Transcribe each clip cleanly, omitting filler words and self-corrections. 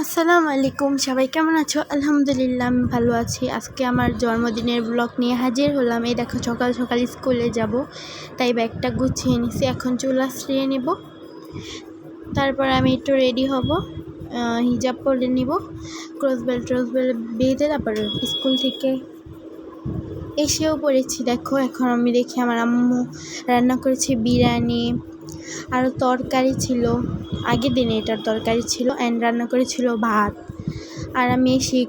আসসালামু আলাইকুম, সবাই কেমন আছো? আলহামদুলিল্লাহ আমি ভালো আছি। আজকে আমার জন্মদিনের ব্লগ নিয়ে হাজির হলাম। এই দেখো সকাল সকাল স্কুলে যাব, তাই ব্যাগটা গুছিয়ে নিছি। এখন চুল আঁচড়িয়ে নেব, তারপর আমি একটু রেডি হব, হিজাব পরে নিব, ক্রসবেল বেঁধে তারপর স্কুল থেকে এসেও পড়েছি। দেখো এখন আমি দেখি আমার আম্মু রান্না করেছে বিরিয়ানি, আরও তরকারি ছিল, আগের দিনে এটার তরকারি ছিল, অ্যান্ড রান্না করেছিল ভাত। আর আমি সেই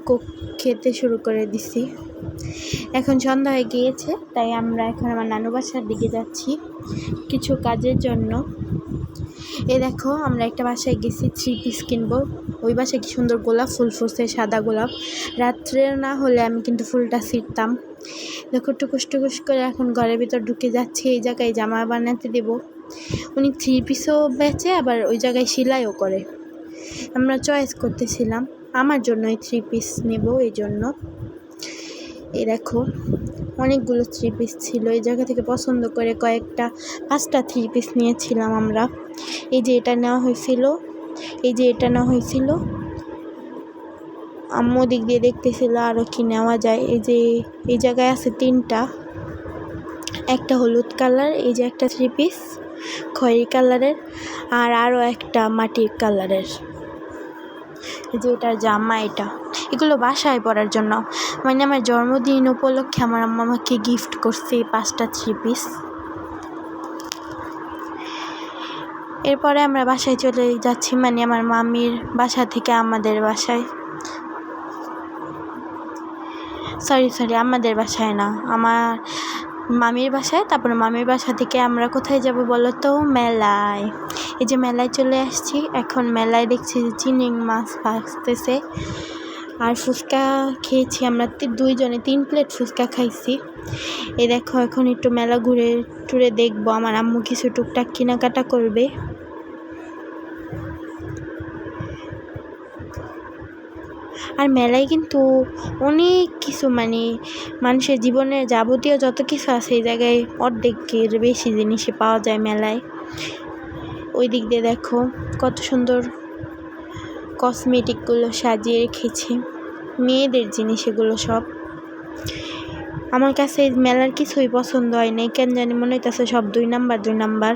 খেতে শুরু করে দিছি। এখন সন্ধ্যা হয়ে গিয়েছে, তাই আমরা এখন আমার নানু বাসার দিকে যাচ্ছি কিছু কাজের জন্য। এ দেখো আমরা একটা বাসায় গেছি 3 পিস কিনবো। ওই বাসায় কি সুন্দর গোলাপ ফুল ফুটছে, সাদা গোলাপ। রাত্রে না হলে আমি কিন্তু ফুলটা ছিঁড়তাম। দেখো টুকুস টুকুস করে এখন ঘরের ভিতর ঢুকে যাচ্ছি। এই জায়গায় জামা বানাতে দেব। উনি 3 পিসও বেচে, আবার ওই জায়গায় সেলাইও করে। আমরা চয়েস করতেছিলাম, আমার জন্য এই 3 পিস নেব, এই জন্য। এই দেখো অনেকগুলো 3 পিস ছিল, এই জায়গা থেকে পছন্দ করে 5টা 3 পিস নিয়েছিলাম আমরা। এই যে এটা নেওয়া হয়েছিল, এই যে এটা নেওয়া হয়েছিল। আম্মু দিক দিয়ে দেখতেছিল আরও কি নেওয়া যায়। এই যে এই জায়গায় আছে 3টা, একটা হলুদ কালার, এই যে একটা 3 পিস খয়েরি কালারের, আর আরও একটা মাটির কালারের। এই যে এটার জামা, এগুলো বাসায় পরার জন্য, মানে আমার জন্মদিন উপলক্ষে আমার আম্মা আমাকে গিফট করছে 5টা 3 পিস। এরপরে আমরা বাসায় চলে যাচ্ছি, মানে আমার মামির বাসা থেকে আমাদের বাসায়, সরি আমাদের বাসায় না, আমার মামির বাসায়। তারপরে মামির বাসা থেকে আমরা কোথায় যাব বলো তো? মেলায়। এই যে মেলায় চলে আসছি। এখন মেলায় দেখছি যে চিংড়ি মাছ ভাজতেছে, আর ফুচকা খেয়েছি আমরা দুইজনে, 3 প্লেট ফুচকা খাইছি। এই দেখো এখন একটু মেলা ঘুরে টুরে দেখবো, আমার আম্মু কিছু টুকটাক কেনাকাটা করবে। আর মেলায় কিন্তু অনেক কিছু, মানে মানুষের জীবনের যাবতীয় যত কিছু আছে এই জায়গায় অর্ধেকের বেশি জিনিসই পাওয়া যায় মেলায়। ওই দিক দিয়ে দেখো কত সুন্দর কসমেটিকগুলো সাজিয়ে রেখেছে, মেয়েদের জিনিস এগুলো সব। আমার কাছে এই মেলার কিছুই পছন্দ হয় না, কেন জানি মনে হইতেছে সব 2 নাম্বার।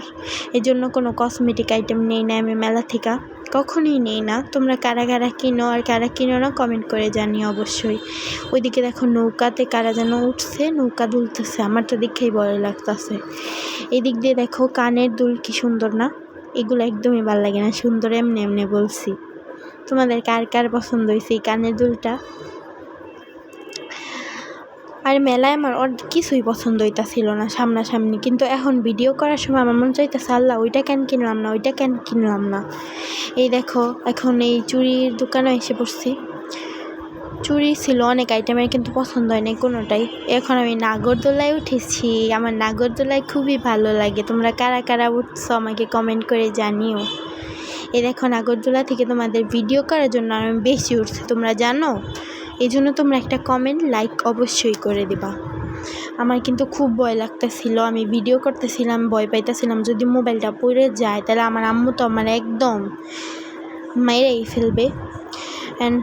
এই জন্য কোনো কসমেটিক আইটেম নেই না আমি মেলা থেকে, কখনোই নেই না। তোমরা কারা কারা কিনো আর কারা কিনো না কমেন্ট করে জানিও অবশ্যই। ওইদিকে দেখো নৌকাতে কারা যেন উঠছে, নৌকা দুলতেছে, আমার তো দেখেই ভয় লাগতেছে। এদিক দিয়ে দেখো কানের দুল কি সুন্দর না? এগুলো একদমই ভালো লাগে না, সুন্দর এমনি বলছি। তোমাদের কার কার পছন্দ হয়েছে এই কানের দুলটা? আর মেলায় আমার কিছুই পছন্দ হইতাছিল না সামনাসামনি, কিন্তু এখন ভিডিও করার সময় আমার মনে চাইতেছে আল্লাহ ওইটা কেন কিনলাম না। এই দেখো এখন এই চুড়ির দোকানে এসে পড়ছি। চুড়ি ছিল অনেক আইটেমের, কিন্তু পছন্দ হয় না কোনোটাই। এখন আমি নাগরদোলায় উঠেছি, আমার নাগরদোলায় খুবই ভালো লাগে। তোমরা কারা কারা উঠছো আমাকে কমেন্ট করে জানিও। এই দেখো নাগরদোলা থেকে তোমাদের ভিডিও করার জন্য আমি বেশি উঠছি, তোমরা জানো। এই জন্য তোমরা একটা কমেন্ট লাইক অবশ্যই করে দিবা। আমার কিন্তু খুব ভয় লাগতেছিল, আমি ভিডিও করতেছিলাম, ভয় পাইতেছিলাম যদি মোবাইলটা পড়ে যায় তাহলে আমার আম্মু তো আমার একদম মেরেই ফেলবে। অ্যান্ড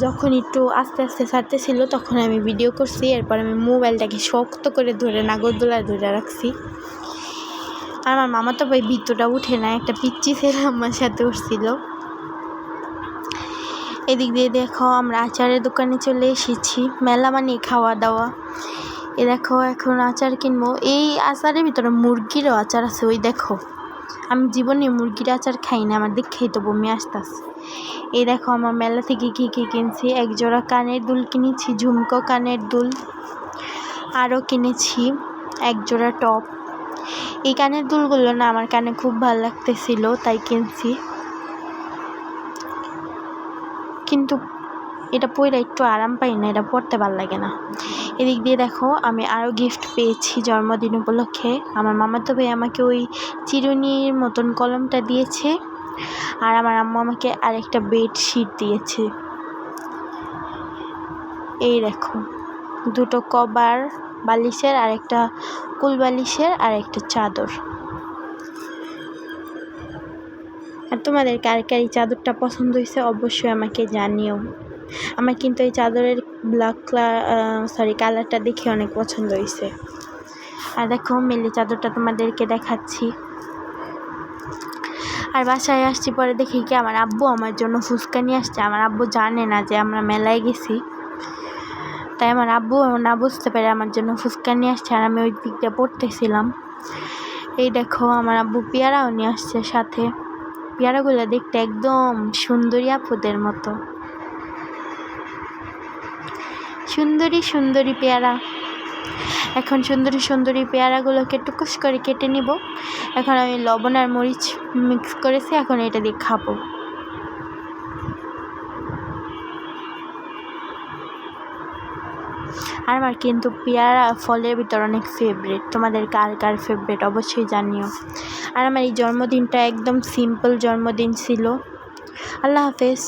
যখন একটু আস্তে আস্তে ছাড়তেছিল তখন আমি ভিডিও করছি, এরপর আমি মোবাইলটাকে শক্ত করে ধরে নাগরদোলায় ধরে রাখছি। আর আমার মামা তো ভাই ভিতরটা উঠে না, একটা পিচ্চি ছেলে আমার সাথে উঠছিল। এদিক দিয়ে দেখো আমরা আচারের দোকানে চলে এসেছি, মেলা মানে খাওয়া দাওয়া। এ দেখো এখন আচার কিনবো। এই আচারের ভিতরে মুরগিরও আচার আছে, ওই দেখো। আমি জীবনে মুরগির আচার খাই না, আমার দেখেই তো বমি আসতেছে। এই দেখো আমার মেলা থেকে কী কিনছি। এক জোড়া কানের দুল কিনেছি, ঝুমকো কানের দুল। আরও কিনেছি এক জোড়া টপ। এই কানের দুলগুলো না আমার কানে খুব ভালো লাগতেছিল, তাই কিনছি। কিন্তু এটা পরে একটু আরাম পাই না, এটা পরতে ভালো লাগে না। এদিক দিয়ে দেখো আমি আরও গিফট পেয়েছি জন্মদিন উপলক্ষে। আমার মামাতো ভাই আমাকে ওই চিরুনির মতন কলমটা দিয়েছে, আর আমার আম্মু আমাকে আরেকটা বেডশিট দিয়েছে। এই দেখো 2টো কভার বালিশের, আর একটা কুল বালিশের, আর একটা চাদর। আর তোমাদের কার কার এই চাদরটা পছন্দ হয়েছে অবশ্যই আমাকে জানিও। আমার কিন্তু এই চাদরের কালারটা দেখে অনেক পছন্দ হয়েছে। আর দেখো মেলি চাদরটা তোমাদেরকে দেখাচ্ছি। আর বাসায় আসছি পরে দেখি কি আমার আব্বু আমার জন্য ফুচকা নিয়ে আসছে। আমার আব্বু জানে না যে আমরা মেলায় গেছি, তাই আমার আব্বু না বুঝতে পারে আমার জন্য ফুচকা নিয়ে আসছে। আর আমি ওই দিকটা পড়তেছিলাম। এই দেখো আমার আব্বু পেয়ারাও নিয়ে আসছে সাথে। পেয়ারাগুলো দেখতে একদম সুন্দরী আপুদের মতো, সুন্দরী সুন্দরী পেয়ারা। এখন সুন্দরী সুন্দরী পেয়ারাগুলোকে টুকুস করে কেটে নিব। এখন আমি লবণ আর মরিচ মিক্স করেছি, এখন এটা দিয়ে খাবো। আর আমার কিন্তু পেয়ারা ফলের ভিতর অনেক ফেভারিট। তোমাদের কার কার ফেভারিট অবশ্যই জানিও। আর আমার এই জন্মদিনটা একদম সিম্পল জন্মদিন ছিল। আল্লাহ হাফেজ।